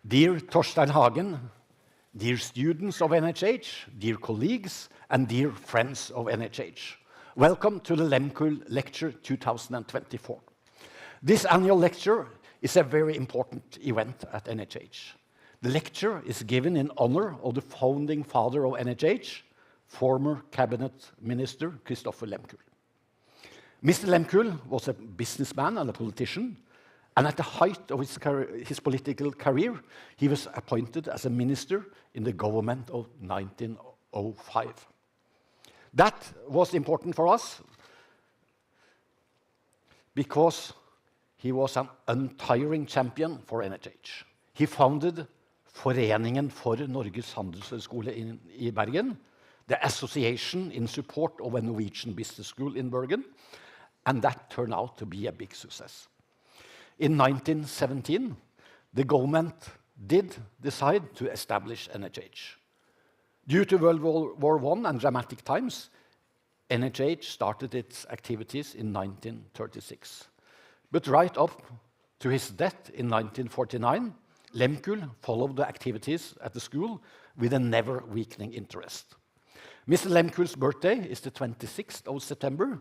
Dear Torstein Hagen, dear students of NHH, dear colleagues, and dear friends of NHH, welcome to the Lehmkuhl Lecture 2024. This annual lecture is a very important event at NHH. The lecture is given in honor of the founding father of NHH, former cabinet minister Christopher Lehmkuhl. Mr. Lehmkuhl was a businessman and a politician, and at the height of his political career, he was appointed as a minister in the government of 1905. That was important for us because he was an untiring champion for NHH. He founded Foreningen for Norges Handelshøyskole i Bergen, the association in support of a Norwegian business school in Bergen, and that turned out to be a big success. In 1917, the government did decide to establish NHH. Due to World War I and dramatic times, NHH started its activities in 1936. But right up to his death in 1949, Lehmkuhl followed the activities at the school with a never-weakening interest. Mr. Lehmkuhl's birthday is the 26th of September,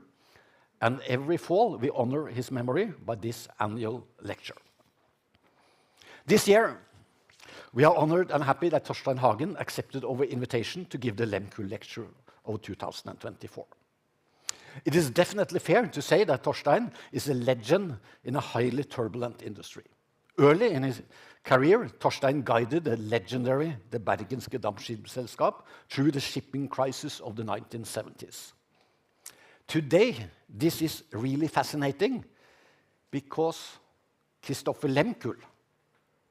and every fall we honor his memory by this annual lecture. This year, we are honored and happy that Torstein Hagen accepted our invitation to give the Lehmkuhl Lecture of 2024. It is definitely fair to say that Torstein is a legend in a highly turbulent industry. Early in his career, Torstein guided the legendary the Bergenske Dampskibsselskap through the shipping crisis of the 1970s. Today, this is really fascinating because Christopher Lehmkuhl,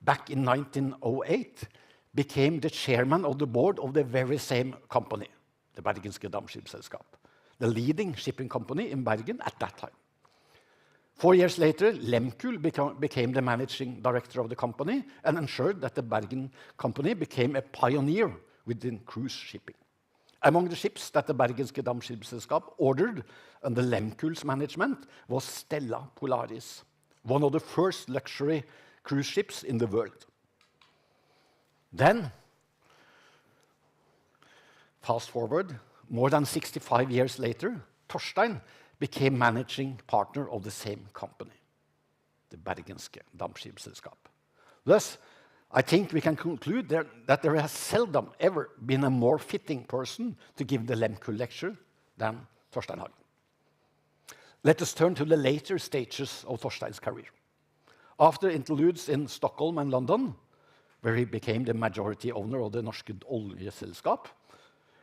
back in 1908, became the chairman of the board of the very same company, the Bergenske Dampskibsselskap, the leading shipping company in Bergen at that time. 4 years later, Lehmkuhl became the managing director of the company and ensured that the Bergen company became a pioneer within cruise shipping. Among the ships that the Bergenske Dampskibsselskap ordered under Lehmkuhl's management was Stella Polaris, one of the first luxury cruise ships in the world. Then, fast forward, more than 65 years later, Torstein became managing partner of the same company, the Bergenske Dampskibsselskap. Thus, I think we can conclude that there has seldom ever been a more fitting person to give the Lehmkuhl Lecture than Torstein Hagen. Let us turn to the later stages of Torstein's career. After interludes in Stockholm and London, where he became the majority owner of the Norske Oljeselskap,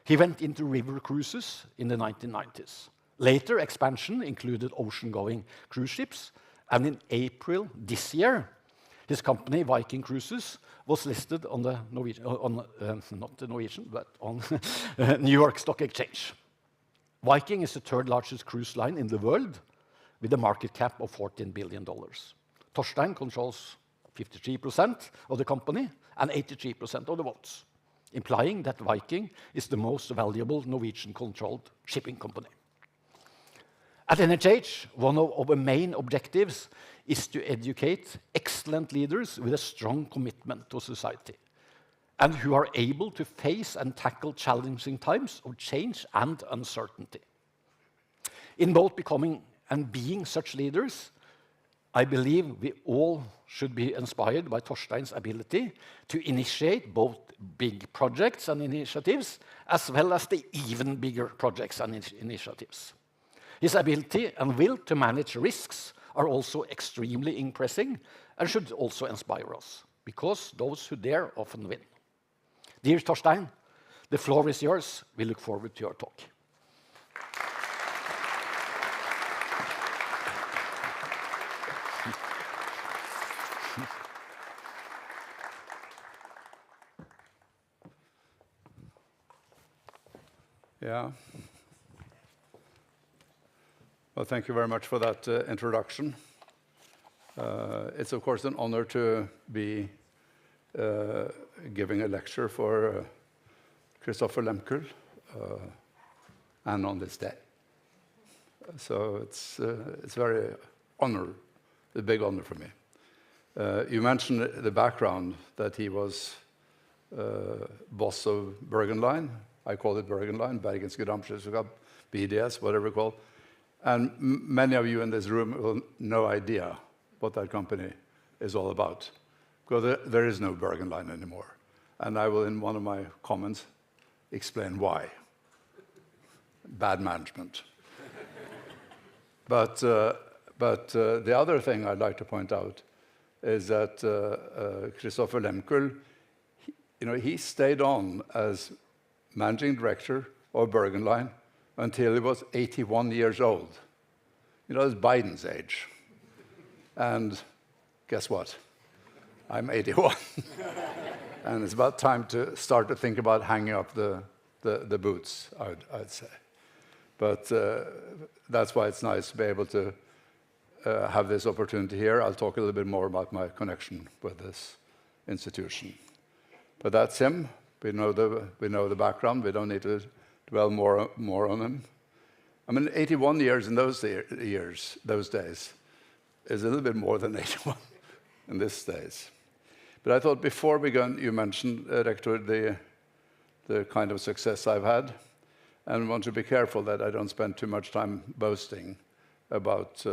he went into river cruises in the 1990s. Later expansion included ocean-going cruise ships, and in April this year, his company, Viking Cruises, was listed on the New York Stock Exchange. Viking is the third largest cruise line in the world, with a market cap of $14 billion. Torstein controls 53% of the company and 83% of the votes, implying that Viking is the most valuable Norwegian-controlled shipping company. At NHH, one of our main objectives is to educate excellent leaders with a strong commitment to society, and who are able to face and tackle challenging times of change and uncertainty. In both becoming and being such leaders, I believe we all should be inspired by Torstein's ability to initiate both big projects and initiatives, as well as the even bigger projects and initiatives. His ability and will to manage risks are also extremely impressive and should also inspire us, because those who dare often win. Dear Torstein, the floor is yours. We look forward to your talk. Yeah. Well, thank you very much for that introduction. It's, of course, an honor to be giving a lecture for Christopher Lehmkuhl and on this day. So it's very a big honor for me. You mentioned the background, that he was boss of Bergen Line. I call it Bergen Line, Bergens Gesamtskipsselskap, BDS, whatever you call. And many of you in this room have no idea what that company is all about, because there is no Bergen Line anymore. And I will, in one of my comments, explain why. Bad management. But the other thing I'd like to point out is that Christopher Lehmkuhl, he stayed on as managing director of Bergen Line until he was 81 years old. It's Biden's age. And guess what? I'm 81. And it's about time to start to think about hanging up the boots, I'd say. But that's why it's nice to be able to have this opportunity here. I'll talk a little bit more about my connection with this institution. But that's him. We know the background. We don't need to dwell more on him. I mean, 81 years in those days is a little bit more than 81 in these days. But I thought before we go on, you mentioned, Rector, the kind of success I've had, and I want to be careful that I don't spend too much time boasting about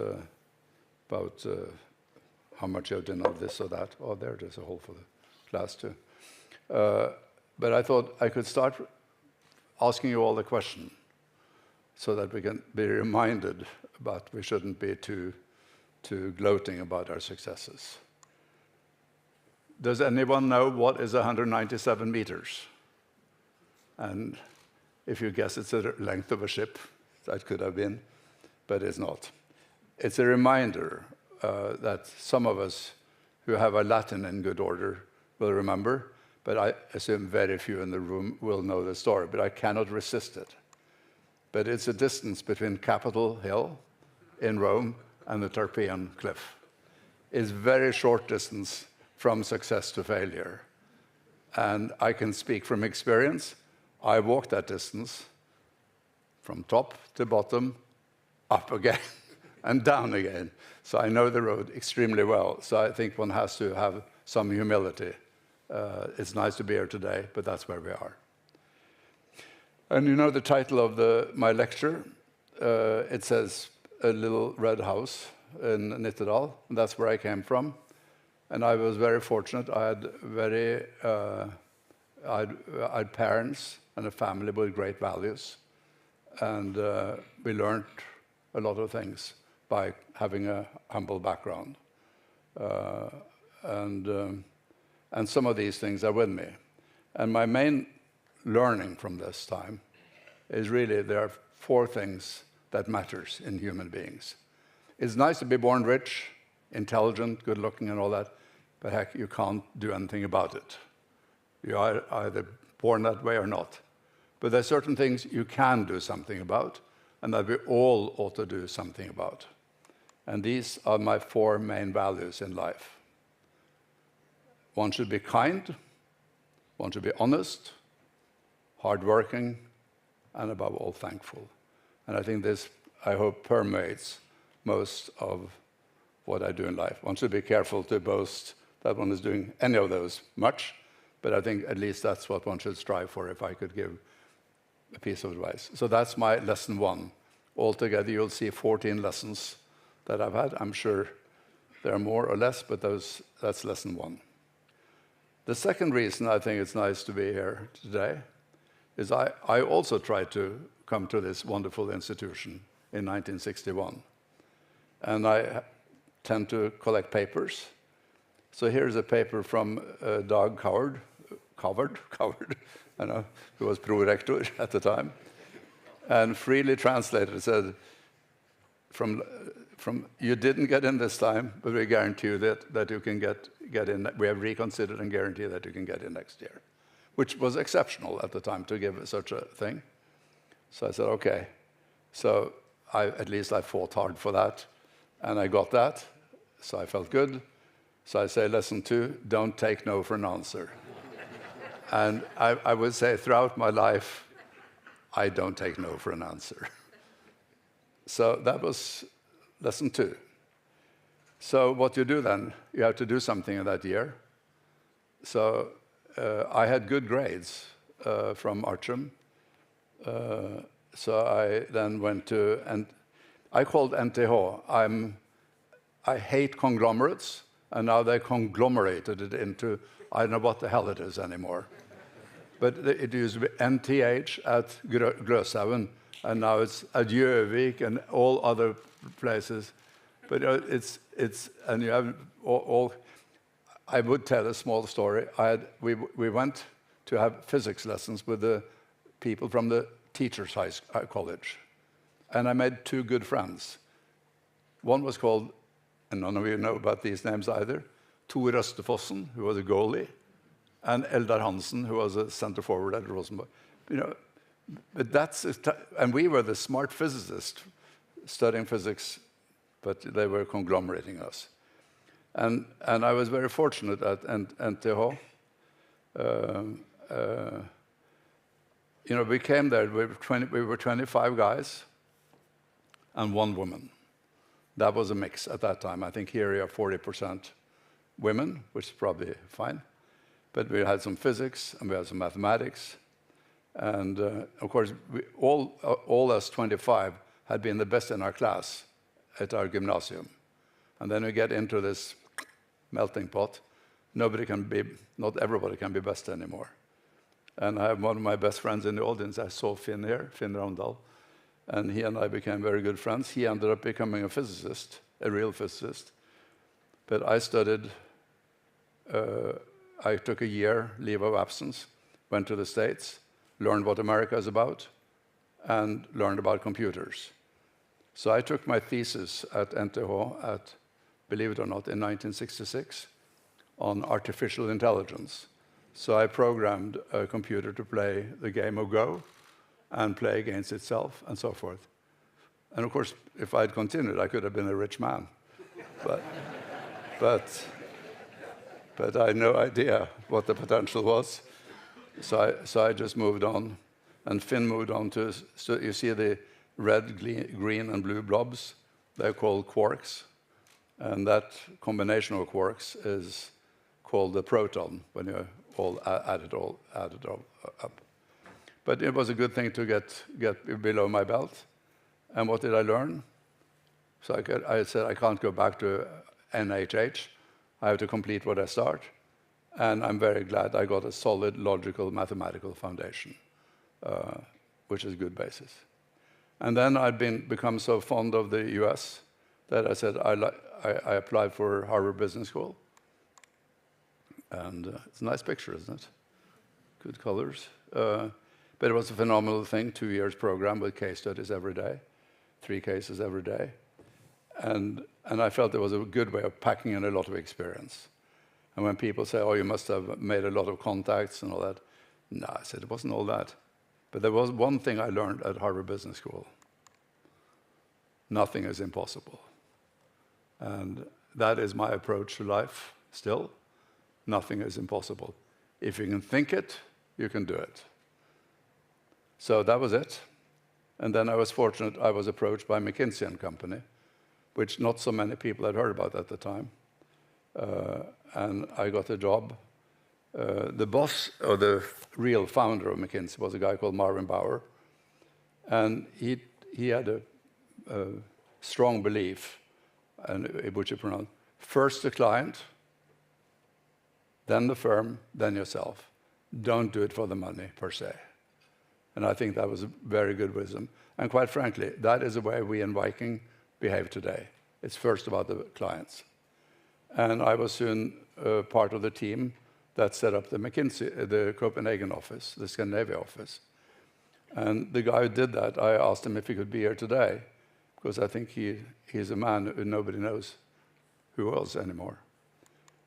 how much I've done of this or that. Oh, there's a hole for the class too. But I thought I could start asking you all the question so that we can be reminded, but we shouldn't be too gloating about our successes. Does anyone know what is 197 meters? And if you guess it's the length of a ship, that could have been, but it's not. It's a reminder that some of us who have our Latin in good order will remember, but I assume very few in the room will know the story, but I cannot resist it. But it's a distance between Capitol Hill in Rome and the Tarpeian Cliff. It's very short distance from success to failure. And I can speak from experience. I walked that distance from top to bottom, up again, and down again. So I know the road extremely well. So I think one has to have some humility. It's nice to be here today, but that's where we are. And you know the title of my lecture? It says A Little Red House in Nittedal, and that's where I came from. And I was very fortunate. I had parents and a family with great values. And we learned a lot of things by having a humble background. And some of these things are with me. And my main learning from this time is really there are 4 things that matters in human beings. It's nice to be born rich, intelligent, good-looking, and all that, but heck, you can't do anything about it. You are either born that way or not. But there are certain things you can do something about, and that we all ought to do something about. And these are my 4 main values in life. One should be kind, one should be honest, hardworking, and above all, thankful. And I think this, I hope, permeates most of what I do in life. One should be careful to boast that one is doing any of those much, but I think at least that's what one should strive for, if I could give a piece of advice. So that's my lesson 1. Altogether, you'll see 14 lessons that I've had. I'm sure there are more or less, but that's lesson 1. The second reason I think it's nice to be here today is I also tried to come to this wonderful institution in 1961. And I tend to collect papers. So here's a paper from Dag Coward, I know, who was pro-rector at the time, and freely translated said, from you didn't get in this time, but we guarantee you that you can get in. We have reconsidered and guarantee that you can get in next year, which was exceptional at the time to give such a thing. So I said, okay. So at least I fought hard for that, and I got that, so I felt good. So I say, lesson 2, don't take no for an answer. And I would say throughout my life, I don't take no for an answer. So that was lesson 2. So what you do then, you have to do something in that year. So I had good grades from Archum. So I then went to, and I called NTH. I hate conglomerates, and now they conglomerated it into, I don't know what the hell it is anymore. But it used to be NTH at Gløshaugen, and now it's at Gjøvik and all other places. But it's and you have all. I would tell a small story. We went to have physics lessons with the people from the teachers' college, and I made two good friends. One was called, and none of you know about these names either, Tor Østefossen, who was a goalie, and Eldar Hansen, who was a center forward at Rosenborg. You know, but and we were the smart physicists studying physics, but they were conglomerating us. And I was very fortunate at NTH. You know, we came there, we were 25 guys and one woman. That was a mix at that time. I think here you have 40% women, which is probably fine. But we had some physics and we had some mathematics. And of course, all us 25 had been the best in our class at our gymnasium. And then we get into this melting pot. Not everybody can be best anymore. And I have one of my best friends in the audience. I saw Finn here, Finn Ravndal. And he and I became very good friends. He ended up becoming a physicist, a real physicist. But I studied, I took a year leave of absence, went to the States, learned what America is about, and learned about computers. So I took my thesis at NTH believe it or not, in 1966 on artificial intelligence. So I programmed a computer to play the game of Go and play against itself and so forth. And of course, if I'd continued, I could have been a rich man. But I had no idea what the potential was. So I just moved on. And Finn moved on to, so you see the red, green, and blue blobs? They're called quarks. And that combination of quarks is called the proton when you all add it all up. But it was a good thing to get below my belt. And what did I learn? So I said, I can't go back to NHH. I have to complete what I start. And I'm very glad I got a solid logical mathematical foundation, which is a good basis. And then I'd become so fond of the US that I said I applied for Harvard Business School. And it's a nice picture, isn't it? Good colors. But it was a phenomenal thing, 2 years program with case studies every day, 3 cases every day. And I felt it was a good way of packing in a lot of experience. And when people say, oh, you must have made a lot of contacts and all that, no, I said it wasn't all that. But there was one thing I learned at Harvard Business School. Nothing is impossible. And that is my approach to life still. Nothing is impossible. If you can think it, you can do it. So that was it. And then I was fortunate, I was approached by McKinsey & Company, which not so many people had heard about at the time. And I got a job. The boss, or the real founder of McKinsey, was a guy called Marvin Bauer. And he had a strong belief, and which he pronounced, first the client, then the firm, then yourself. Don't do it for the money, per se. And I think that was a very good wisdom. And quite frankly, that is the way we in Viking behave today. It's first about the clients. And I was soon part of the team that set up the McKinsey, the Copenhagen office, the Scandinavia office. And the guy who did that, I asked him if he could be here today, because I think he's a man who nobody knows who was anymore.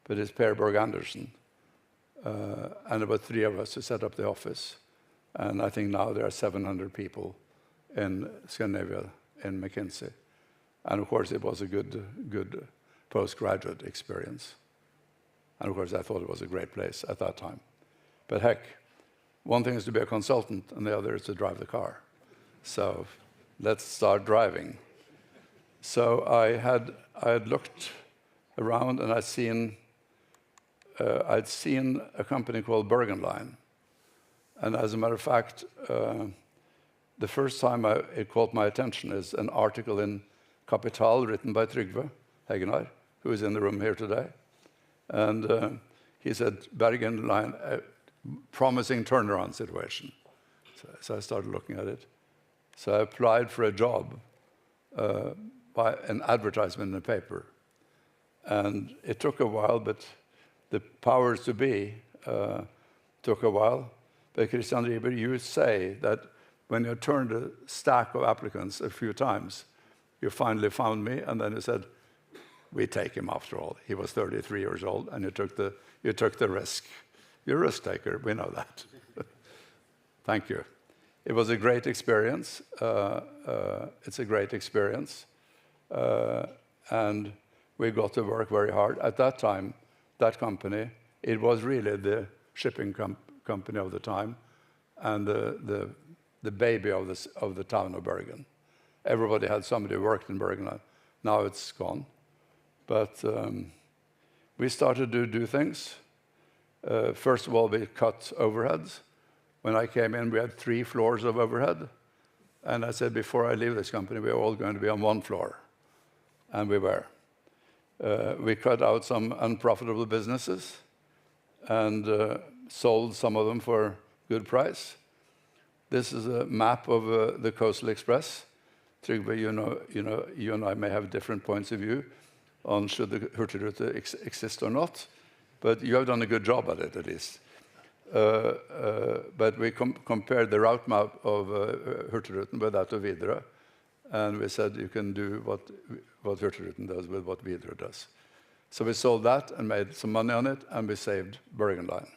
But it's Per Borg Andersen. And about 3 of us who set up the office. And I think now there are 700 people in Scandinavia in McKinsey. And of course, it was a good postgraduate experience. And of course, I thought it was a great place at that time. But heck, one thing is to be a consultant, and the other is to drive the car. So let's start driving. So I had looked around, and I'd seen a company called Bergen Line. And as a matter of fact, the first time it caught my attention is an article in Kapital written by Trygve Hegnar, who is in the room here today. And he said, Bergen Line, promising turnaround situation. So I started looking at it. So I applied for a job by an advertisement in the paper. And it took a while, but the powers to be took a while. But Christian Rieber, you say that when you turned a stack of applicants a few times, you finally found me, and then you said, we take him after all. He was 33 years old, and you took the risk. You're a risk taker, we know that. Thank you. It was a great experience. It's a great experience. And we got to work very hard. At that time, that company, it was really the shipping company of the time and the baby of the town of Bergen. Everybody had somebody who worked in Bergen. Now it's gone. But we started to do things. First of all, we cut overheads. When I came in, we had 3 floors of overhead. And I said, before I leave this company, we're all going to be on 1 floor. And we were. We cut out some unprofitable businesses and sold some of them for good price. This is a map of the Coastal Express. Trygve, you and I may have different points of view on should the Hurtigrute exist or not, but you have done a good job at it, at least. But we compared the route map of Hurtigruten with that of Widerøe, and we said you can do what Hurtigruten does with what Widerøe does. So we sold that and made some money on it, and we saved Bergen Line.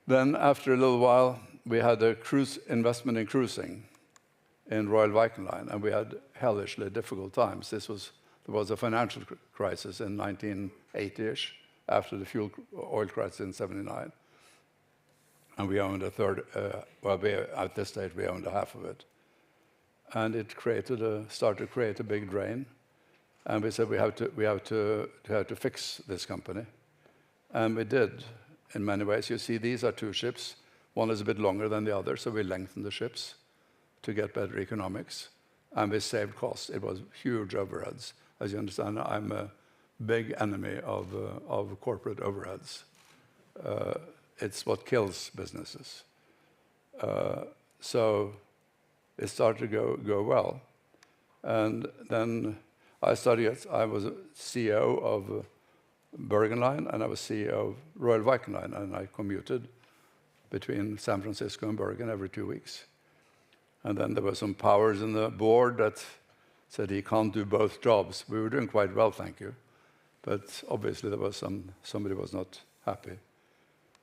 Then after a little while, we had a cruise investment in cruising in Royal Viking Line, and we had hellishly difficult times. There was a financial crisis in 1980-ish, after the oil crisis in 79. And we owned a third, at this stage, we owned half of it. And it started to create a big drain. And we said, we have to fix this company. And we did, in many ways. You see, these are 2 ships. One is a bit longer than the other, so we lengthened the ships to get better economics. And we saved costs. It was huge overheads. As you understand, I'm a big enemy of corporate overheads. It's what kills businesses. So it started to go well. And then I was CEO of Bergen Line, and I was CEO of Royal Viking Line, and I commuted between San Francisco and Bergen every 2 weeks. And then there were some powers in the board that said he can't do both jobs. We were doing quite well, thank you. But obviously there was somebody was not happy.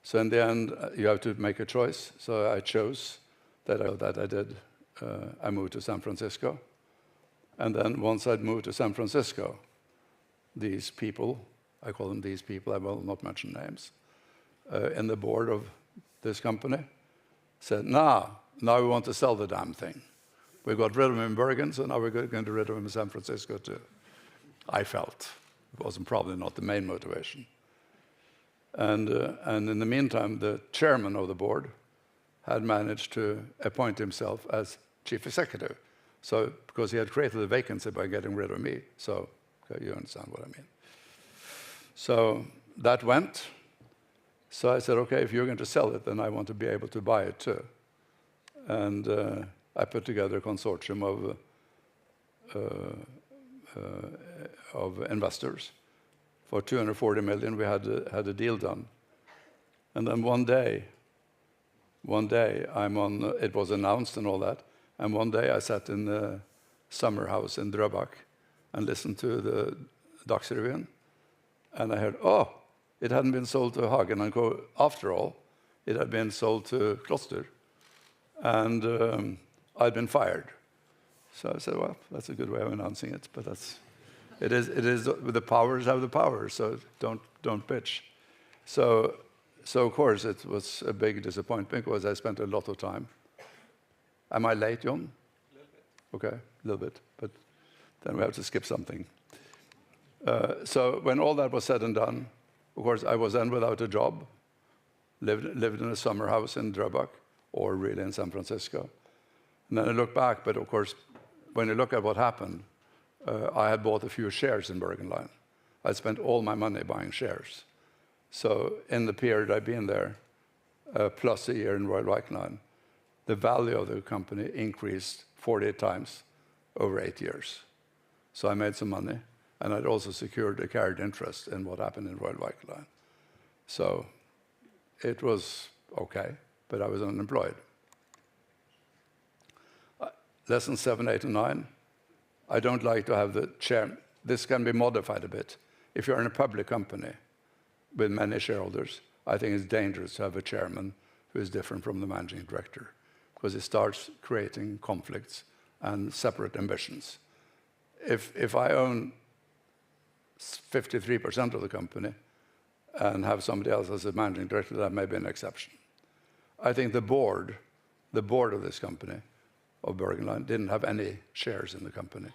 So in the end, you have to make a choice. So I chose that I did. I moved to San Francisco. And then once I'd moved to San Francisco, these people, I call them these people, I will not mention names, in the board of this company said, now we want to sell the damn thing. We got rid of him in Bergen, so now we're going to get rid of him in San Francisco too. I felt. It wasn't probably not the main motivation. And in the meantime, the chairman of the board had managed to appoint himself as chief executive. So, because he had created a vacancy by getting rid of me. So, okay, you understand what I mean. So that went. So I said, okay, if you're going to sell it, then I want to be able to buy it too. And I put together a consortium of investors. For 240 million, we had a deal done. And then one day, it was announced and all that, and one day I sat in the summer house in Drøbak and listened to the Dagsrevyen, and I heard, oh, it hadn't been sold to Hagen & Co. after all. It had been sold to Kloster, and I'd been fired. So I said, well, that's a good way of announcing it, but it is the powers have the power, so don't bitch. So of course it was a big disappointment because I spent a lot of time. Am I late, Jon? A little bit. Okay, a little bit, but then we have to skip something. So when all that was said and done, of course, I was then without a job, lived in a summer house in Drøbak, or really in San Francisco. And then I look back, but of course, when you look at what happened, I had bought a few shares in Bergen Line. I spent all my money buying shares. So in the period I've been there, plus a year in Royal Viking Line, the value of the company increased 48 times over 8 years. So I made some money, and I'd also secured a carried interest in what happened in Royal Viking Line. So it was okay, but I was unemployed. Lesson 7, 8, and 9. I don't like to have the chair. This can be modified a bit. If you're in a public company with many shareholders, I think it's dangerous to have a chairman who is different from the managing director, because it starts creating conflicts and separate ambitions. If I own 53% of the company and have somebody else as a managing director, that may be an exception. I think the board of this company, of Bergen Line, didn't have any shares in the company.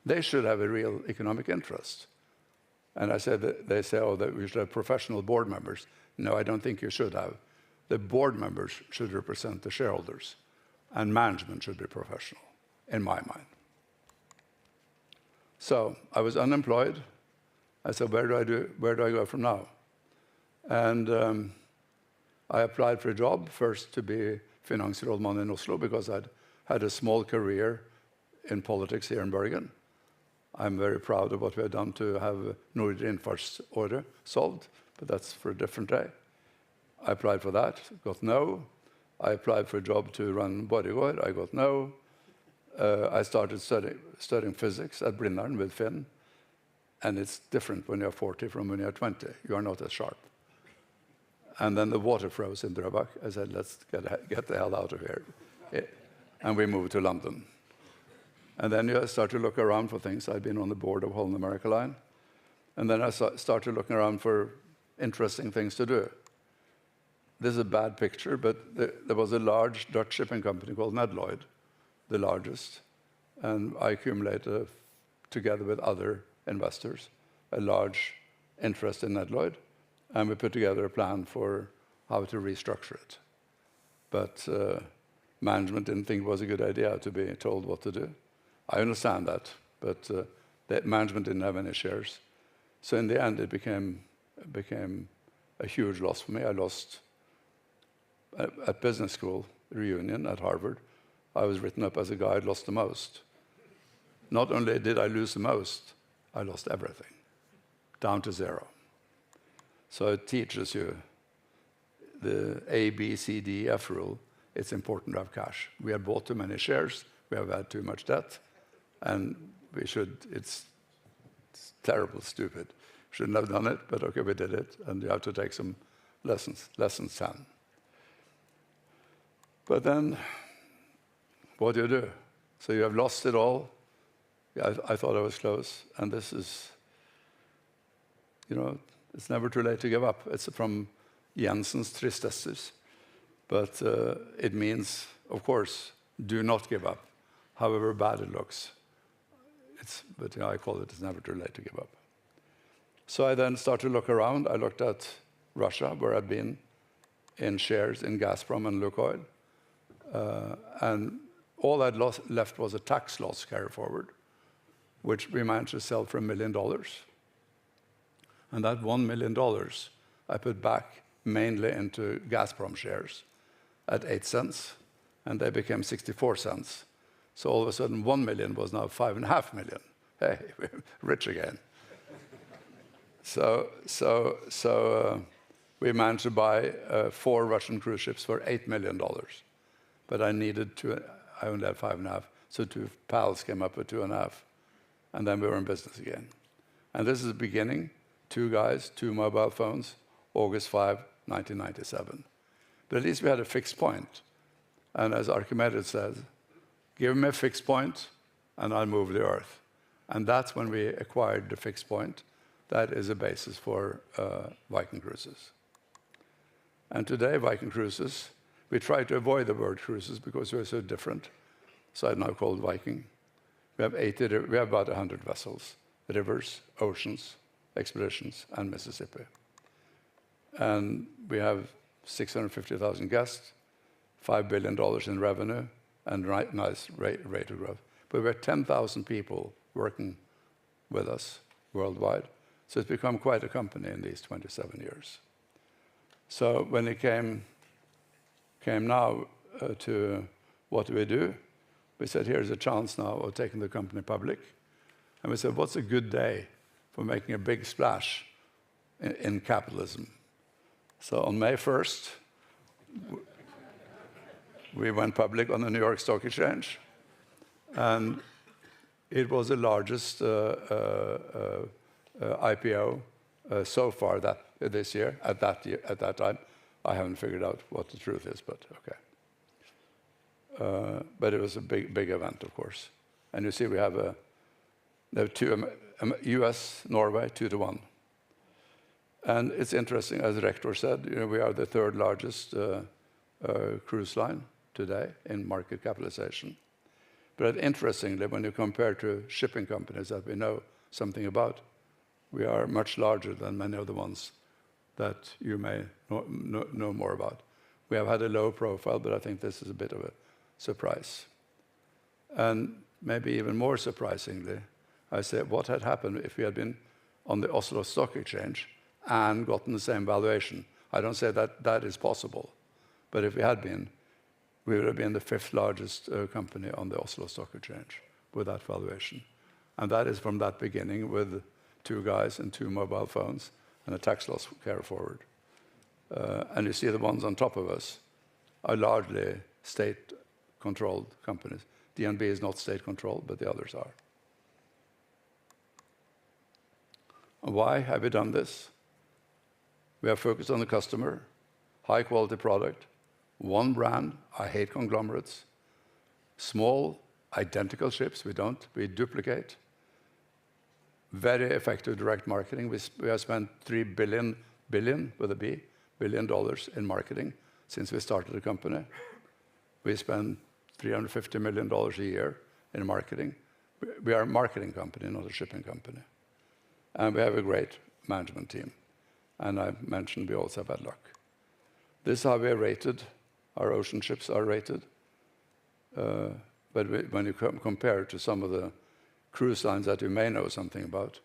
They should have a real economic interest. And I said that they say, oh, that we should have professional board members. No, I don't think you should have. The board members should represent the shareholders, and management should be professional, in my mind. So I was unemployed. I said, where do I go from now? And I applied for a job, first to be finansrådmann in Oslo, because I'd had a small career in politics here in Bergen. I'm very proud of what we have done to have Nordre Innfartsåre solved, but that's for a different day. I applied for that, got no. I applied for a job to run Borregaard, I got no. I started studying physics at Blindern with Finn, and it's different when you're 40 from when you're 20. You are not as sharp. And then the water froze in Drøbak. I said, let's get the hell out of here. And we moved to London. And then I started to look around for things. I'd been on the board of Holland America Line. And then I started looking around for interesting things to do. This is a bad picture, but there was a large Dutch shipping company called Nittedal, the largest. And I accumulated, together with other investors, a large interest in Nittedal. And we put together a plan for how to restructure it. But management didn't think it was a good idea to be told what to do. I understand that, but the management didn't have any shares. So in the end, it became a huge loss for me. I lost at business school reunion at Harvard. I was written up as a guy who lost the most. Not only did I lose the most, I lost everything, down to zero. So it teaches you the A, B, C, D, F rule. It's important to have cash. We have bought too many shares. We have had too much debt. And it's terrible, stupid. Shouldn't have done it, but okay, we did it. And you have to take some lessons, lesson 10. But then, what do you do? So you have lost it all. Yeah, I thought I was close. And this is, it's never too late to give up. It's from Jensen's Tristesses. But it means, of course, do not give up, however bad it looks. But I call it, it's never too late to give up. So I then started to look around. I looked at Russia, where I'd been in shares in Gazprom and Lukoil. And all I'd left was a tax loss carry forward, which we managed to sell for $1 million. And that $1 million I put back mainly into Gazprom shares at 8 cents, and they became 64 cents. So all of a sudden, 1 million was now 5.5 million. Hey, we're rich again. So we managed to buy 4 Russian cruise ships for $8 million. But I needed I only had 5.5, so 2 pals came up with 2.5, and then we were in business again. And this is the beginning. 2 guys, 2 mobile phones, August 5, 1997. But at least we had a fixed point. And as Archimedes says, give me a fixed point, and I'll move the earth. And that's when we acquired the fixed point. That is a basis for Viking Cruises. And today, Viking Cruises, we try to avoid the word cruises because we're so different. So I now called Viking. We have about 100 vessels rivers, oceans, expeditions, and Mississippi. And we have 650,000 guests, $5 billion in revenue, and nice rate of growth. But we have 10,000 people working with us worldwide. So it's become quite a company in these 27 years. So when it came now to what do we do, we said, here's a chance now of taking the company public. And we said, what's a good day for making a big splash in capitalism? So on May 1st, we went public on the New York Stock Exchange. And it was the largest IPO so far this year. At that time, I haven't figured out what the truth is, but okay. But it was a big event, of course. And you see, we have two, U.S., Norway, 2-1. And it's interesting, as Rector said, we are the third largest cruise line today in market capitalization. But interestingly, when you compare to shipping companies that we know something about, we are much larger than many of the ones that you may know more about. We have had a low profile, but I think this is a bit of a surprise. And maybe even more surprisingly, I say, what had happened if we had been on the Oslo Stock Exchange and gotten the same valuation? I don't say that that is possible, but if we had been, we would have been the 5th largest company on the Oslo Stock Exchange with that valuation. And that is from that beginning with 2 guys and 2 mobile phones and a tax loss carry forward. And you see the ones on top of us are largely state-controlled companies. DNB is not state-controlled, but the others are. And why have we done this? We are focused on the customer, high-quality product, one brand. I hate conglomerates. Small, identical ships. We duplicate. Very effective direct marketing. We have spent $3 billion with a B, $billion in marketing since we started the company. We spend $350 million a year in marketing. We are a marketing company, not a shipping company. And we have a great management team. And I mentioned we also have bad luck. This is how we are rated. Our ocean ships are rated. But when you compare it to some of the cruise lines that you may know something about,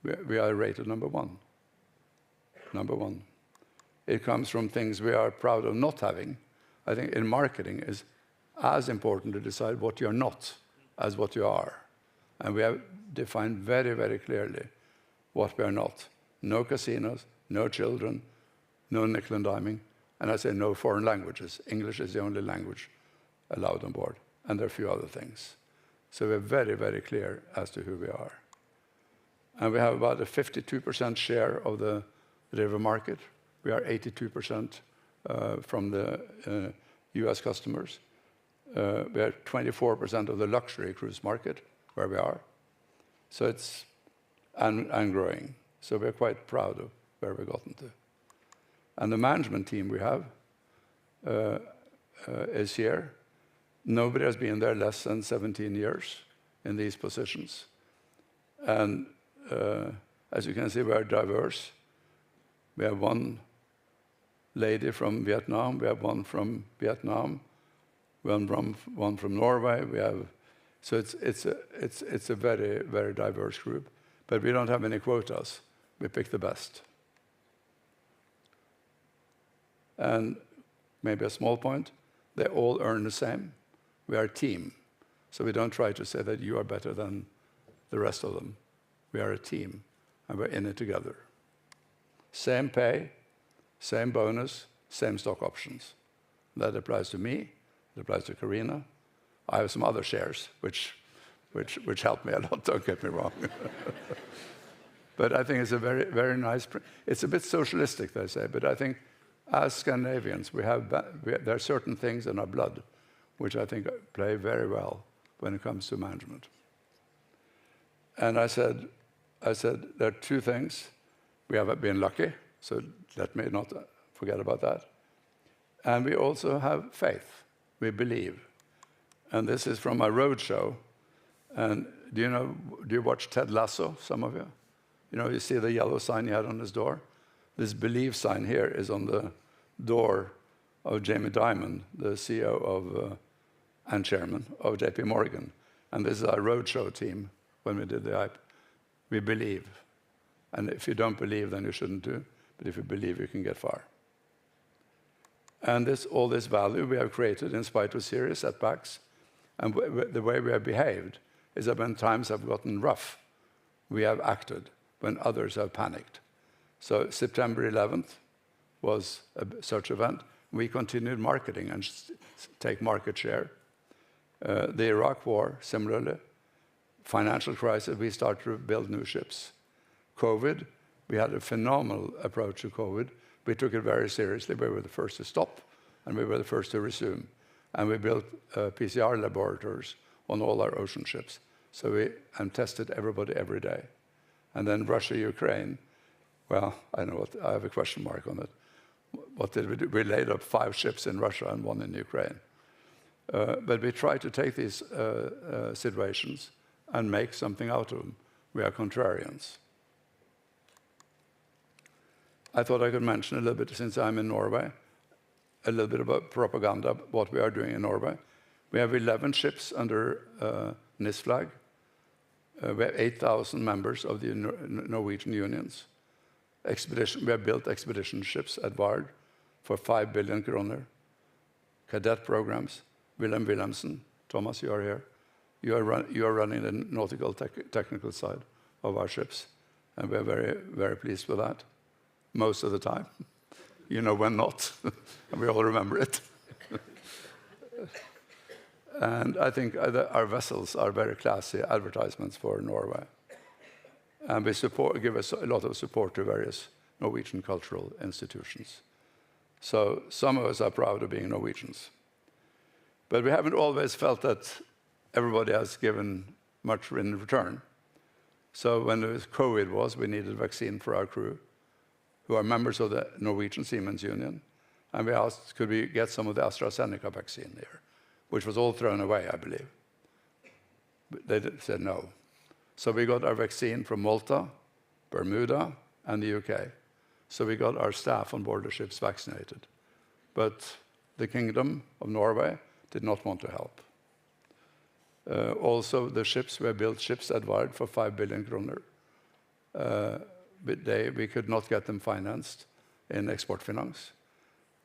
we are rated number 1. Number 1. It comes from things we are proud of not having. I think in marketing is as important to decide what you're not as what you are. And we have defined very, very clearly what we are not. No casinos, no children, no nickel and diming. And I say no foreign languages. English is the only language allowed on board. And there are a few other things. So we're very, very clear as to who we are. And we have about a 52% share of the river market. We are 82% from the US customers. We are 24% of the luxury cruise market, where we are. So it's, and growing. So we're quite proud of where we've gotten to. And the management team we have is here. Nobody has been there less than 17 years in these positions. And as you can see, we are diverse. We have one lady from Vietnam. We have one from Vietnam. We have one from Norway. We have, so it's a very, very diverse group. But we don't have any quotas. We pick the best. And maybe a small point, they all earn the same. We are a team. So we don't try to say that you are better than the rest of them. We are a team, and we're in it together. Same pay, same bonus, same stock options. That applies to me. It applies to Karina. I have some other shares, which help me a lot, don't get me wrong. But I think it's a very, very nice, it's a bit socialistic, they say, but I think as Scandinavians, there are certain things in our blood which I think play very well when it comes to management. And I said, there are 2 things. We have been lucky, so let me not forget about that. And we also have faith. We believe. And this is from a roadshow. And do you watch Ted Lasso, some of you? You see the yellow sign he had on his door? This believe sign here is on the door of Jamie Dimon, the CEO of and chairman of JP Morgan. And this is our roadshow team when we did the IPO. We believe. And if you don't believe, then you shouldn't do. But if you believe, you can get far. And all this value we have created in spite of serious setbacks. And the way we have behaved is that when times have gotten rough, we have acted when others have panicked. So September 11th was such event. We continued marketing and take market share. The Iraq War, similarly. Financial crisis, we started to build new ships. COVID, we had a phenomenal approach to COVID. We took it very seriously. We were the first to stop, and we were the first to resume. And we built PCR laboratories on all our ocean ships. And tested everybody every day. And then Russia, Ukraine, well, I know what, I have a question mark on it. What did we do? We laid up 5 ships in Russia and 1 in Ukraine. But we try to take these situations and make something out of them. We are contrarians. I thought I could mention a little bit, since I'm in Norway, a little bit about propaganda, what we are doing in Norway. We have 11 ships under NIS flag. We have 8,000 members of the Norwegian unions. We have built expedition ships at Vard for 5 billion kroner. Cadet programs. Wilhelm Wilhelmsen, Thomas, you are here. You are running the nautical technical side of our ships. And we are very, very pleased with that. Most of the time. When not. And we all remember it. And I think our vessels are very classy advertisements for Norway. And we give us a lot of support to various Norwegian cultural institutions. So some of us are proud of being Norwegians. But we haven't always felt that everybody has given much in return. So when COVID we needed a vaccine for our crew, who are members of the Norwegian Seamen's Union. And we asked, could we get some of the AstraZeneca vaccine here? Which was all thrown away, I believe. But they said no. So we got our vaccine from Malta, Bermuda, and the UK. So we got our staff on board the ships vaccinated. But the Kingdom of Norway did not want to help. Also, the ships were built ships at Vard for 5 billion kroner. But we could not get them financed in export finance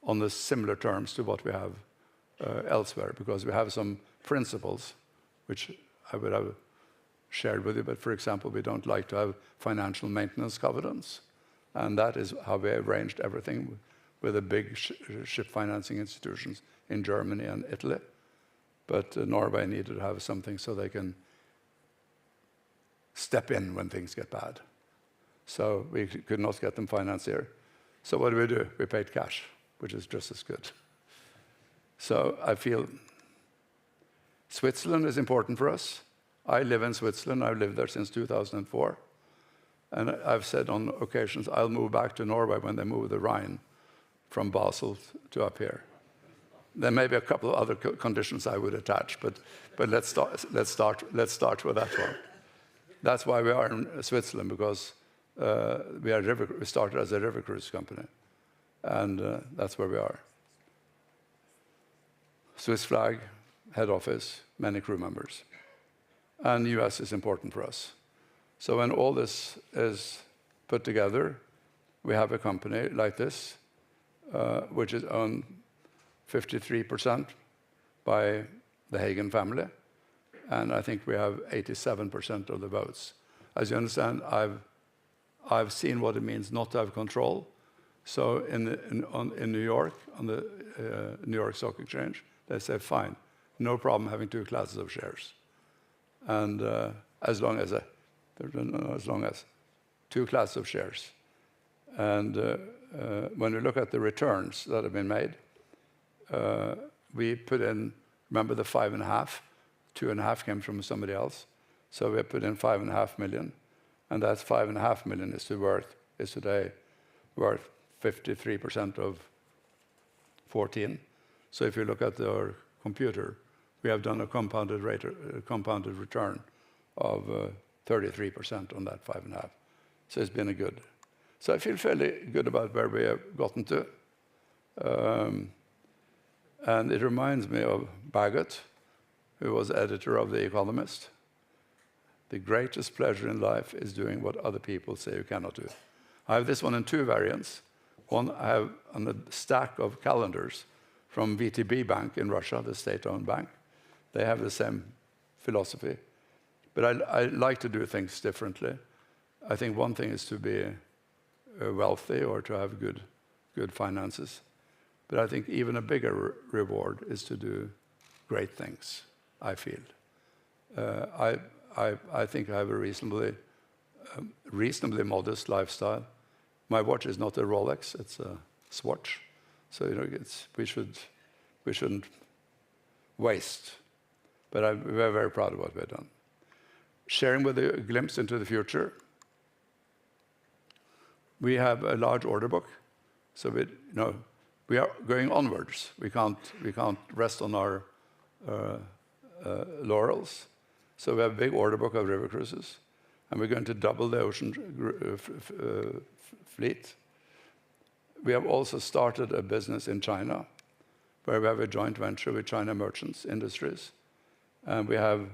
on the similar terms to what we have elsewhere, because we have some principles which I would have shared with you. But for example, we don't like to have financial maintenance covenants. And that is how we arranged everything with the big ship financing institutions in Germany and Italy. But Norway needed to have something so they can step in when things get bad. So we could not get them financed here. So what do? We paid cash, which is just as good. So I feel Switzerland is important for us. I live in Switzerland. I've lived there since 2004. And I've said on occasions, I'll move back to Norway when they move the Rhine from Basel to up here. There may be a couple of other conditions I would attach, but let's start with that one. That's why we are in Switzerland, because we started as a river cruise company, and that's where we are. Swiss flag, head office, many crew members, and US is important for us. So when all this is put together, we have a company like this, which is owned 53% by the Hagen family, and I think we have 87% of the votes. As you understand, I've seen what it means not to have control. So in New York, on the New York Stock Exchange, they say, fine, no problem having 2 classes of shares. And as long as 2 classes of shares. And when we look at the returns that have been made, we put in, remember the 5.5, 2.5 came from somebody else. So we put in 5.5 million. And that 5.5 million is today worth 53% of 14. So if you look at our computer, we have done a compounded return of 33% on that 5.5. So it's been a good. So I feel fairly good about where we have gotten to. And it reminds me of Bagot, who was editor of The Economist. The greatest pleasure in life is doing what other people say you cannot do. I have this one in 2 variants. One I have on a stack of calendars from VTB Bank in Russia, the state-owned bank. They have the same philosophy. But I like to do things differently. I think one thing is to be wealthy or to have good finances. But I think even a bigger reward is to do great things, I feel. I think I have a reasonably modest lifestyle. My watch is not a Rolex, it's a Swatch. So we shouldn't waste. But we're very proud of what we've done. Sharing with you a glimpse into the future. We have a large order book, so we are going onwards. We can't rest on our laurels. So we have a big order book of river cruises, and we're going to double the ocean fleet. We have also started a business in China, where we have a joint venture with China Merchants Industries, and we have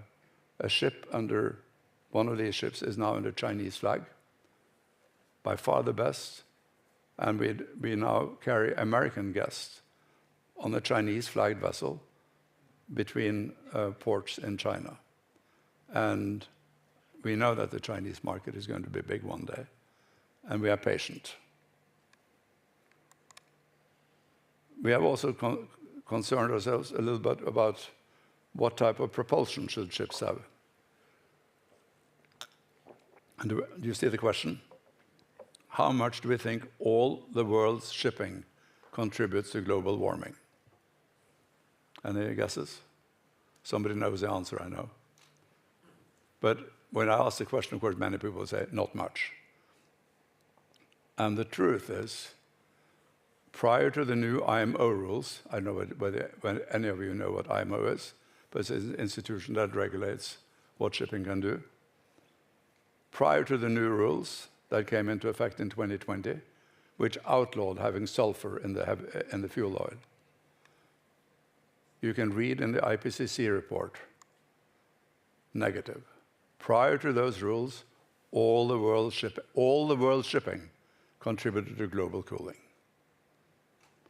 a ship under. One of these ships is now under Chinese flag, by far the best, and we now carry American guests on a Chinese flagged vessel between ports in China. And we know that the Chinese market is going to be big one day, and we are patient. We have also concerned ourselves a little bit about what type of propulsion should ships have. And do you see the question? How much do we think all the world's shipping contributes to global warming? Any guesses? Somebody knows the answer, I know. But when I ask the question, of course, many people say, not much. And the truth is, prior to the new IMO rules, I don't know whether any of you know what IMO is, but it's an institution that regulates what shipping can do. Prior to the new rules that came into effect in 2020, which outlawed having sulfur in the fuel oil, you can read in the IPCC report, negative. Prior to those rules, all the world's shipping contributed to global cooling.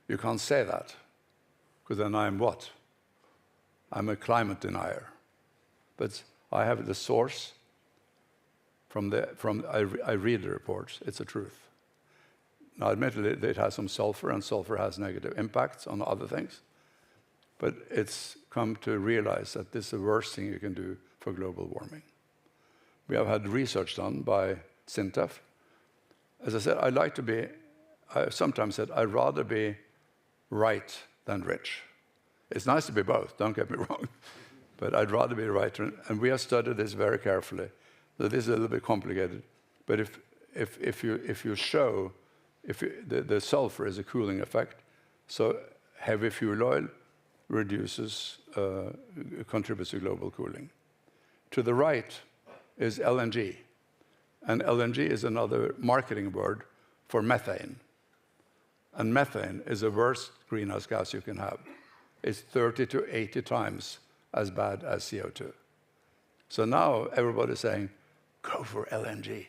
You can't say that, because then I'm what? I'm a climate denier. But I have the source I read the reports, it's the truth. Now, admittedly, it has some sulfur, and sulfur has negative impacts on other things. But it's come to realize that this is the worst thing you can do for global warming. We have had research done by SINTEF. As I said, I sometimes said, I'd rather be right than rich. It's nice to be both, don't get me wrong. But I'd rather be right. And we have studied this very carefully. So this is a little bit complicated, but if you show the sulfur is a cooling effect, so heavy fuel oil contributes to global cooling. To the right is LNG, and LNG is another marketing word for methane. And methane is the worst greenhouse gas you can have. It's 30 to 80 times as bad as CO2. So now everybody's saying, go for LNG.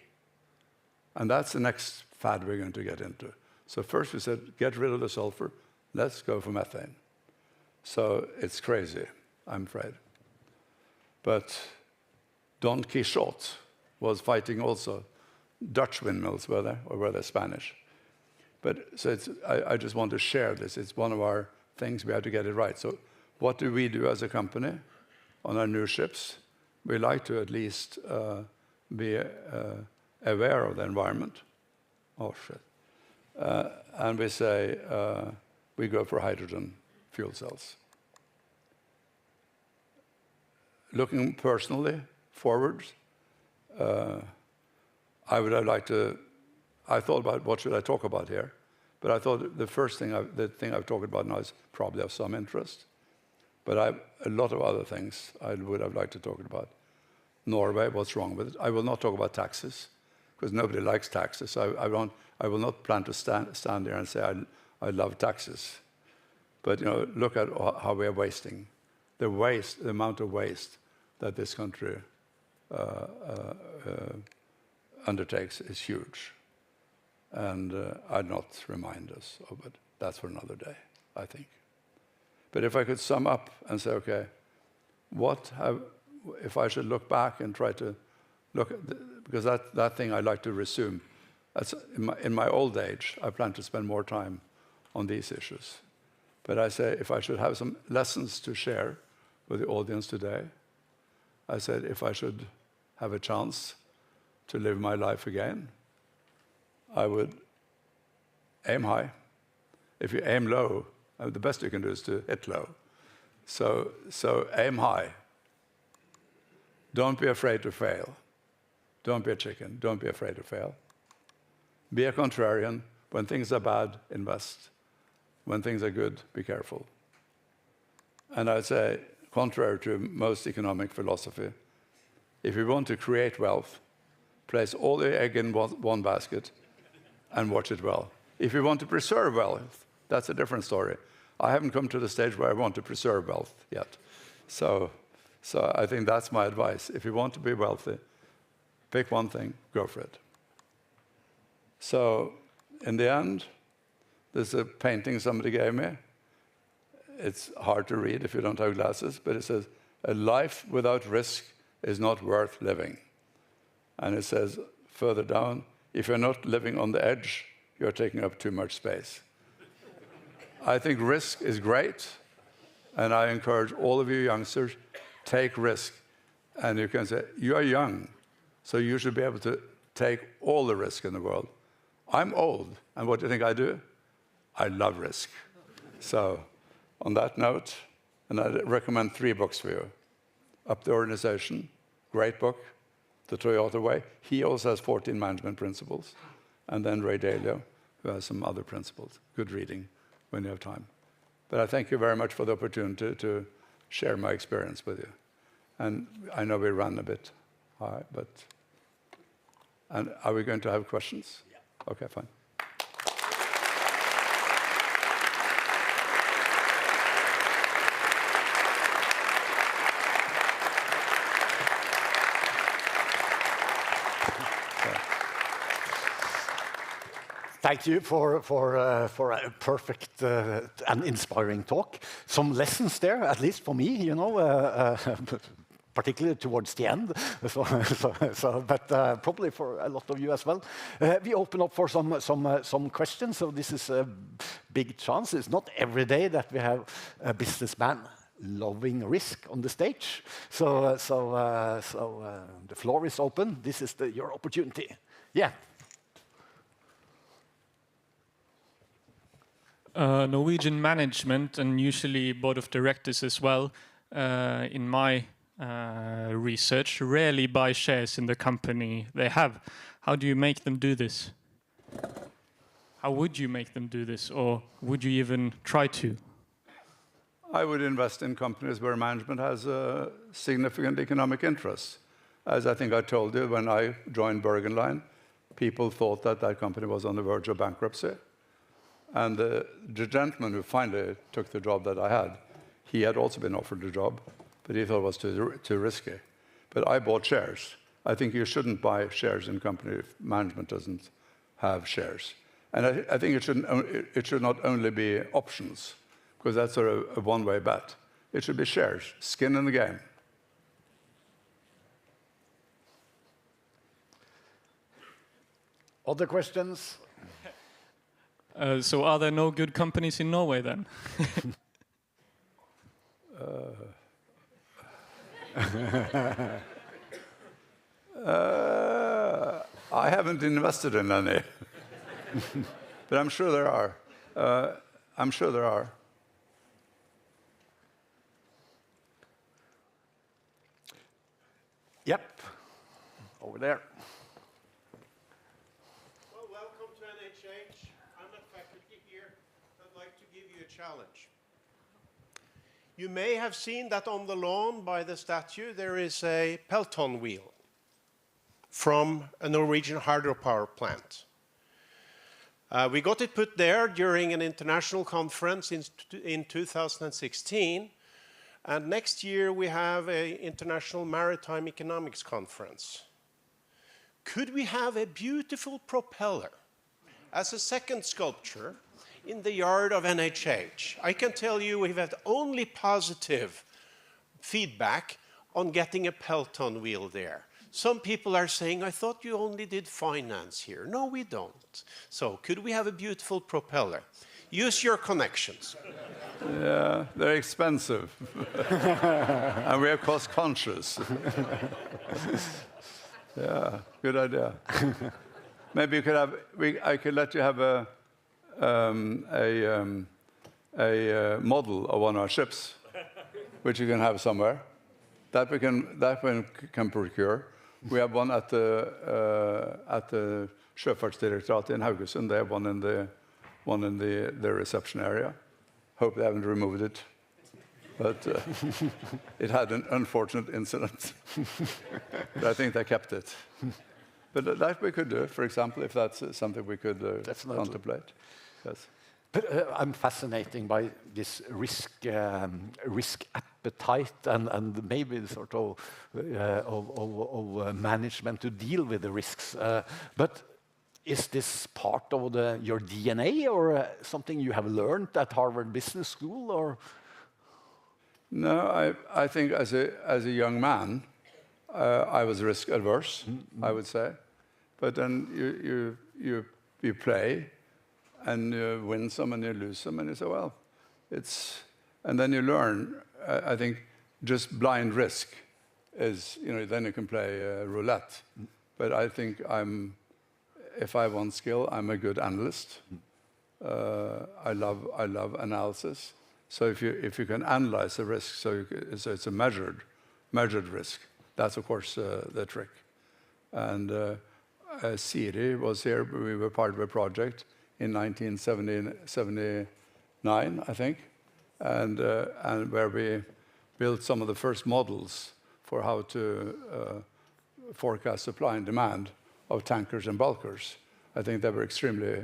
And that's the next fad we're going to get into. So first we said, get rid of the sulfur, let's go for methane. So it's crazy, I'm afraid. But Don Quixote was fighting also Dutch windmills, were they Spanish? But so I just want to share this. It's one of our things, we have to get it right. So what do we do as a company on our new ships? We like to at least be aware of the environment. Oh, shit. And we say we go for hydrogen fuel cells. Looking personally forwards, I would have liked to. I thought about what should I talk about here, but I thought the thing I've talked about now is probably of some interest. But I have a lot of other things I would have liked to talk about. Norway, what's wrong with it. I will not talk about taxes, because nobody likes taxes. I will not plan to stand there and say I love taxes. But look at how we are wasting. The amount of waste that this country undertakes is huge. And I'd not remind us of it. That's for another day, I think. But if I could sum up and say, okay, if I should look back and try to look at because that thing I like to resume. In my old age, I plan to spend more time on these issues. But I say, if I should have some lessons to share with the audience today, I said, if I should have a chance to live my life again, I would aim high. If you aim low, the best you can do is to hit low. So aim high. Don't be afraid to fail. Don't be a chicken. Don't be afraid to fail. Be a contrarian. When things are bad, invest. When things are good, be careful. And I'd say, contrary to most economic philosophy, if you want to create wealth, place all the egg in one basket and watch it well. If you want to preserve wealth, that's a different story. I haven't come to the stage where I want to preserve wealth yet. So I think that's my advice. If you want to be wealthy, pick one thing, go for it. So in the end, there's a painting somebody gave me. It's hard to read if you don't have glasses, but it says, a life without risk is not worth living. And it says further down, if you're not living on the edge, you're taking up too much space. I think risk is great, and I encourage all of you youngsters, take risk. And you can say, you are young, so you should be able to take all the risk in the world. I'm old, and what do you think I do? I love risk. So on that note, and I recommend 3 books for you. Up the Organization, great book. The Toyota Way. He also has 14 management principles. And then Ray Dalio, who has some other principles. Good reading when you have time. But I thank you very much for the opportunity to share my experience with you. And I know we ran a bit high, but... And are we going to have questions? Yeah. Okay, fine. Thank you for a perfect and inspiring talk. Some lessons there, at least for me, particularly towards the end. But probably for a lot of you as well. We open up for some questions. So this is a big chance. It's not every day that we have a businessman loving risk on the stage. So the floor is open. This is your opportunity. Yeah. Norwegian management, and usually board of directors as well, in my research, rarely buy shares in the company they have. How do you make them do this? How would you make them do this, or would you even try to? I would invest in companies where management has a significant economic interest. As I think I told you, when I joined Bergen Line, people thought that that company was on the verge of bankruptcy. And the gentleman who finally took the job that I had, he had also been offered the job, but he thought it was too risky. But I bought shares. I think you shouldn't buy shares in a company if management doesn't have shares. And I think it should not only be options, because that's sort of a one-way bet. It should be shares, skin in the game. Other questions? So are there no good companies in Norway then? I haven't invested in any, but I'm sure there are. I'm sure there are. Yep, over there. Well, welcome to NHH. I'm a faculty here. I'd like to give you a challenge. You may have seen that on the lawn by the statue there is a Pelton wheel from a Norwegian hydropower plant. We got it put there during an international conference in 2016, and next year we have an international maritime economics conference. Could we have a beautiful propeller as a second sculpture in the yard of NHH? I can tell you we've had only positive feedback on getting a Pelton wheel there. Some people are saying, I thought you only did finance here. No, we don't. So could we have a beautiful propeller? Use your connections. Yeah, they're expensive. And we are cost conscious. Yeah, good idea. Maybe you could have, I could let you have a model of one of our ships, which you can have somewhere. That we can procure. We have one at the Sjøfartsdirektoratet in Haugesund. They have one in the reception area. Hope they haven't removed it, but it had an unfortunate incident. But I think they kept it. But that we could do, for example, if that's something we could contemplate. Yes. But I'm fascinated by this risk appetite and maybe sort of management to deal with the risks. But is this part of your DNA or something you have learned at Harvard Business School? Or no, I think as a young man, I was risk adverse, I would say. But then you play. And you win some and you lose some, and you say, well, and then you learn. I think just blind risk is, then you can play roulette. But I think if I want skill, I'm a good analyst. I love analysis. So if you can analyze the risk, so it's a measured risk. That's of course the trick. And Siri was here. We were part of a project in 1979, I think, and where we built some of the first models for how to forecast supply and demand of tankers and bulkers. I think they were extremely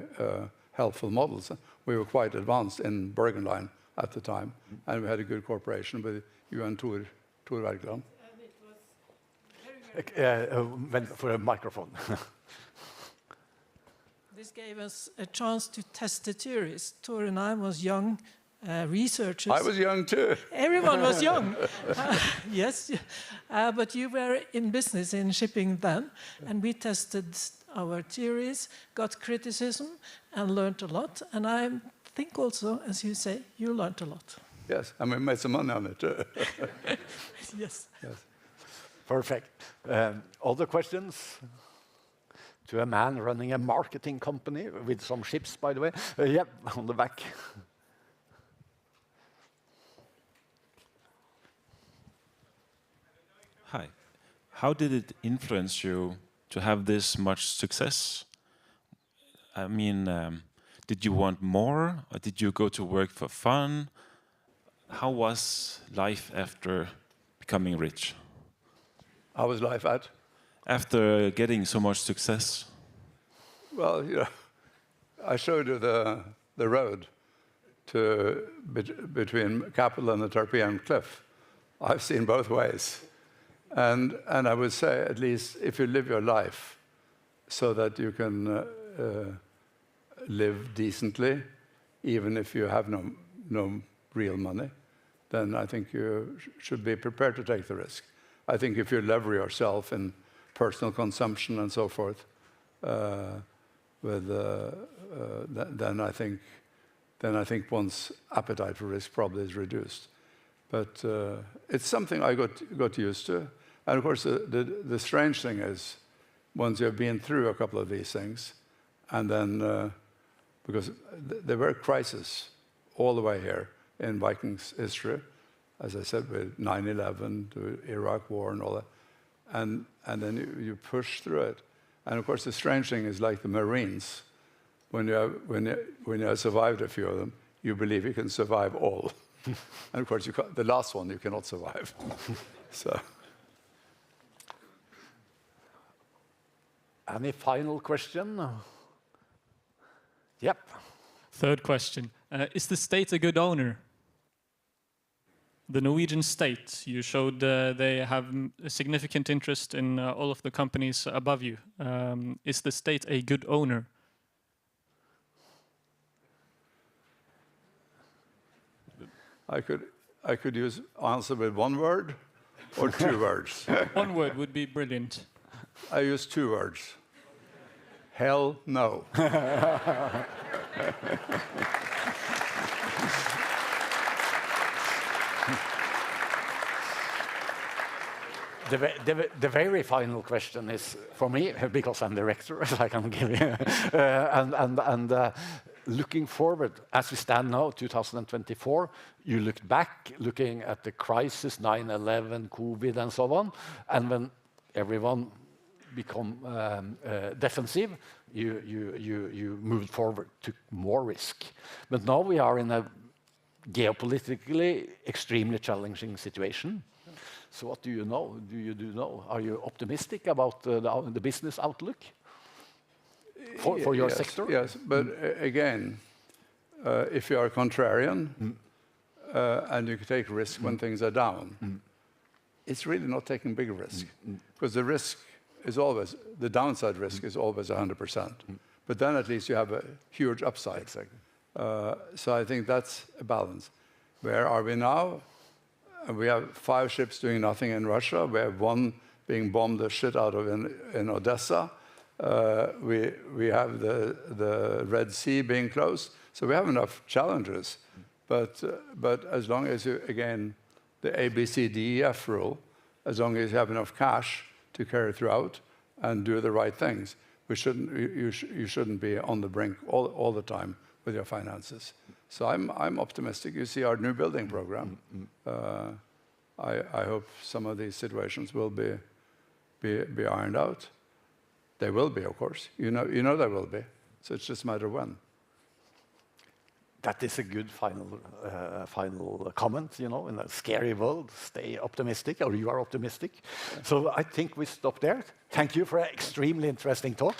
helpful models. We were quite advanced in Bergen Line at the time, and we had a good cooperation with you and Tor Wergeland. For a microphone. This gave us a chance to test the theories. Tor and I was young researchers. I was young too. Everyone was young. Yes, but you were in business in shipping then, and we tested our theories, got criticism, and learned a lot. And I think also, as you say, you learned a lot. Yes, and we made some money on it too. Yes. Perfect. Other questions? To a man running a marketing company with some ships, by the way. Yep, on the back. Hi. How did it influence you to have this much success? I mean, did you want more, or did you go to work for fun? How was life after becoming rich? How was life at? After getting so much success? Well, I showed you the road between Capel and the Tarpeian Cliff. I've seen both ways. And I would say, at least, if you live your life so that you can live decently, even if you have no real money, then I think you should be prepared to take the risk. I think if you lever yourself in personal consumption and so forth, then I think one's appetite for risk probably is reduced. But it's something I got used to. And of course, the strange thing is, once you have been through a couple of these things, and then because there were crises all the way here in Viking's history, as I said, with 9/11, the Iraq War, and all that. And then you push through it. And of course, the strange thing is, like the Marines, when you have survived a few of them, you believe you can survive all. And of course, the last one you cannot survive. So, any final question? Yep. Third question. Is the state a good owner? The Norwegian state, you showed they have a significant interest in all of the companies above you. Is the state a good owner? I could answer with one word or two words. One word would be brilliant. I use two words. Hell no. The very final question is for me, because I'm director, I can give you, and looking forward, as we stand now, 2024, you looked back, looking at the crisis, 9/11, COVID, and so on, and when everyone become defensive, you moved forward, took more risk. But now we are in a geopolitically extremely challenging situation. So what do you know? Are you optimistic about the business outlook for your sector? Yes, but again, if you are contrarian and you can take risk when things are down, it's really not taking big risk, because the risk is always, the downside risk is always 100%. But then at least you have a huge upside. Exactly. So I think that's a balance. Where are we now? We have 5 ships doing nothing in Russia. We have 1 being bombed the shit out of in Odessa. We have the Red Sea being closed. So we have enough challenges. But as long as you, again, the ABCDEF rule, as long as you have enough cash to carry throughout and do the right things, you shouldn't be on the brink all the time with your finances. So I'm optimistic. You see our new building program. I hope some of these situations will be ironed out. They will be, of course. You know they will be. So it's just a matter of when. That is a good final comment. You know, in a scary world, stay optimistic, or you are optimistic. Yeah. So I think we stop there. Thank you for an extremely interesting talk.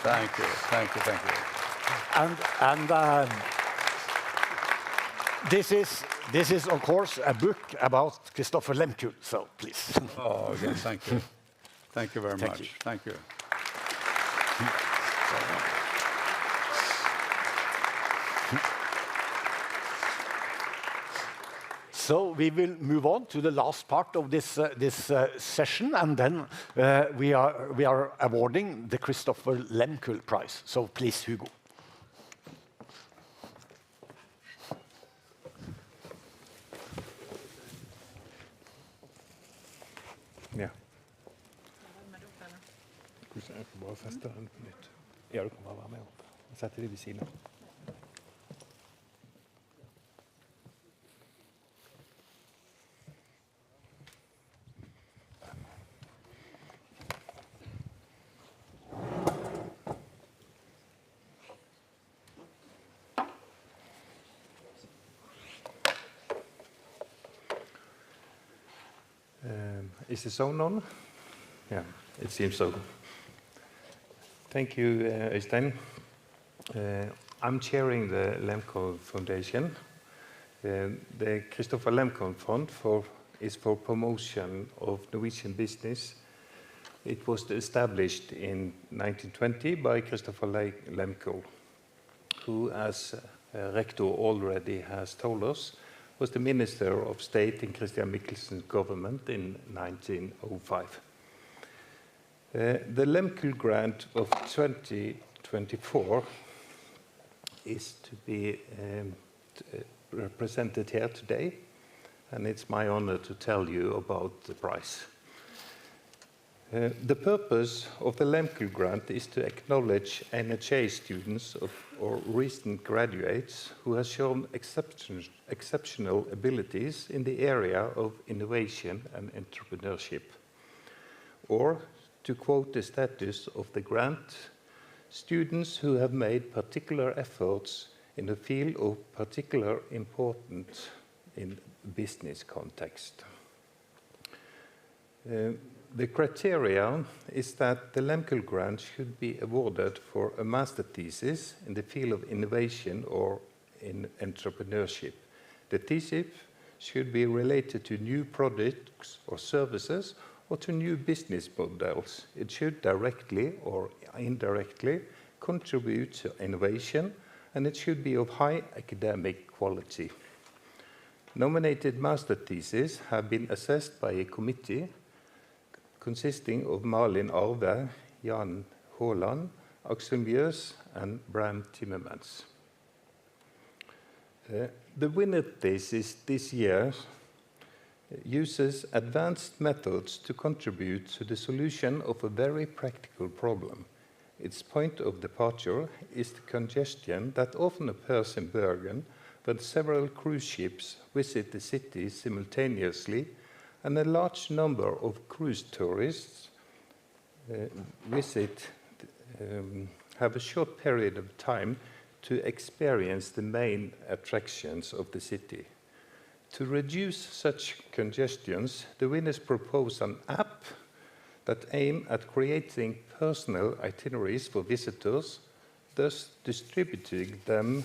Thank you. And this is of course a book about Christopher Lehmkuhl. So please. Oh, okay. Thank you. Thank you very much. Thank you. So we will move on to the last part of this session, and then we are awarding the Christopher Lehmkuhl Prize. So please, Hugo. Ja. Jeg kan bare feste den på nytt. Ja, du kan bare være med opp. Jeg setter det ved siden av. Is the sound on? Yeah, it seems so. Thank you, Øystein. I'm chairing the Lehmkuhl Foundation. The Christopher Lehmkuhl Fund is for promotion of Norwegian business. It was established in 1920 by Christopher Lehmkuhl, who, as Rector already has told us, was the Minister of State in Christian Michelsen's government in 1905. The Lehmkuhl Grant of 2024 is to be represented here today, and it's my honor to tell you about the prize. The purpose of the Lehmkuhl Grant is to acknowledge NHA students or recent graduates who have shown exceptional abilities in the area of innovation and entrepreneurship. Or, to quote the status of the grant, students who have made particular efforts in a field of particular importance in business context. The criteria is that the Lehmkuhl Grant should be awarded for a master thesis in the field of innovation or in entrepreneurship. The thesis should be related to new products or services or to new business models. It should directly or indirectly contribute to innovation, and it should be of high academic quality. Nominated master theses have been assessed by a committee consisting of Malin Arve, Jan Haaland, Axel Mjøs, and Bram Timmermans. The winner thesis this year uses advanced methods to contribute to the solution of a very practical problem. Its point of departure is the congestion that often occurs in Bergen when several cruise ships visit the city simultaneously, and a large number of cruise tourists have a short period of time to experience the main attractions of the city. To reduce such congestions, the winners propose an app that aim at creating personal itineraries for visitors, thus distributing them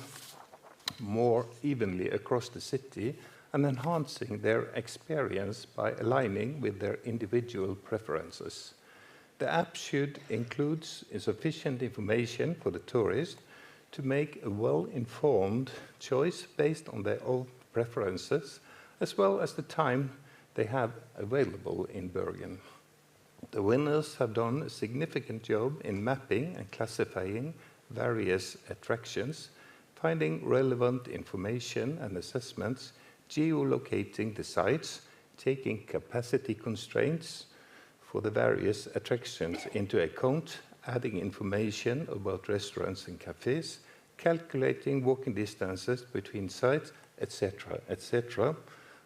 more evenly across the city and enhancing their experience by aligning with their individual preferences. The app should include sufficient information for the tourist to make a well-informed choice based on their own preferences, as well as the time they have available in Bergen. The winners have done a significant job in mapping and classifying various attractions, finding relevant information and assessments, geolocating the sites, taking capacity constraints for the various attractions into account, adding information about restaurants and cafes, calculating walking distances between sites, etc., etc.,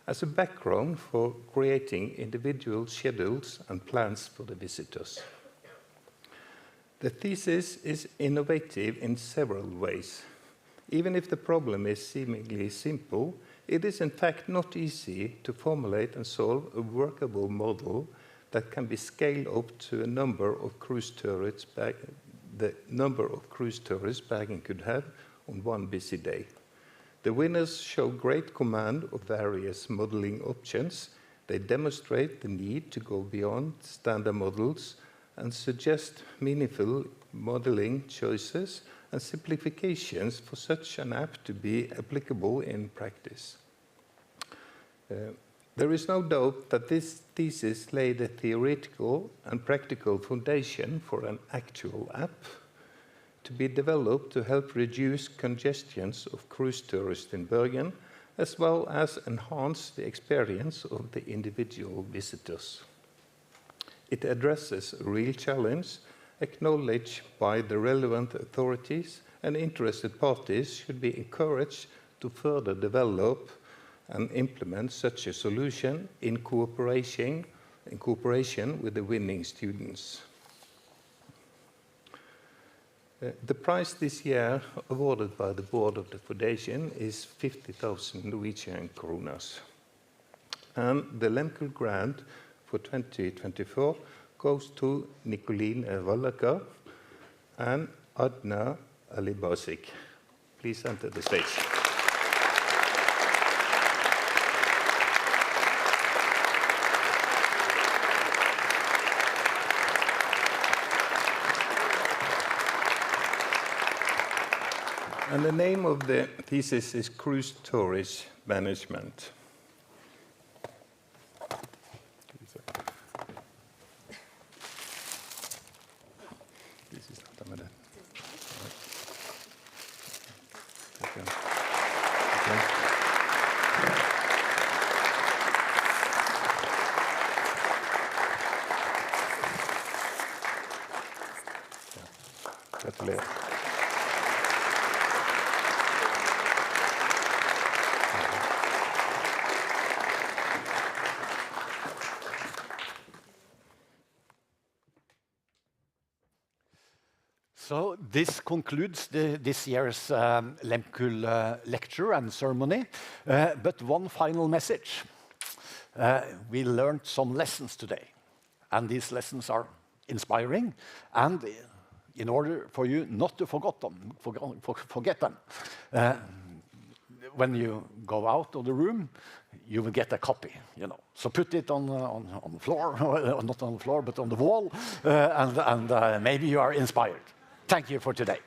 as a background for creating individual schedules and plans for the visitors. The thesis is innovative in several ways. Even if the problem is seemingly simple, it is in fact not easy to formulate and solve a workable model that can be scaled up to a number of cruise tourists the number of cruise tourists Bergen could have on one busy day. The winners show great command of various modeling options. They demonstrate the need to go beyond standard models and suggest meaningful modeling choices and simplifications for such an app to be applicable in practice. There is no doubt that this thesis laid a theoretical and practical foundation for an actual app to be developed to help reduce congestions of cruise tourists in Bergen, as well as enhance the experience of the individual visitors. It addresses a real challenge, acknowledged by the relevant authorities, and interested parties should be encouraged to further develop and implement such a solution in cooperation with the winning students. The prize this year awarded by the board of the foundation is 50,000 Norwegian kronas. And the Lehmkuhl Grant for 2024 goes to Nicoline Wallaker and Adna Alibasic. Please enter the stage. And the name of the thesis is Cruise Tourist Management. This concludes this year's Lehmkuhl lecture and ceremony. But one final message. We learned some lessons today. And these lessons are inspiring. And in order for you not to forget them, when you go out of the room, you will get a copy, you know. So put it on the floor, not on the floor, but on the wall, and maybe you are inspired. Thank you for today.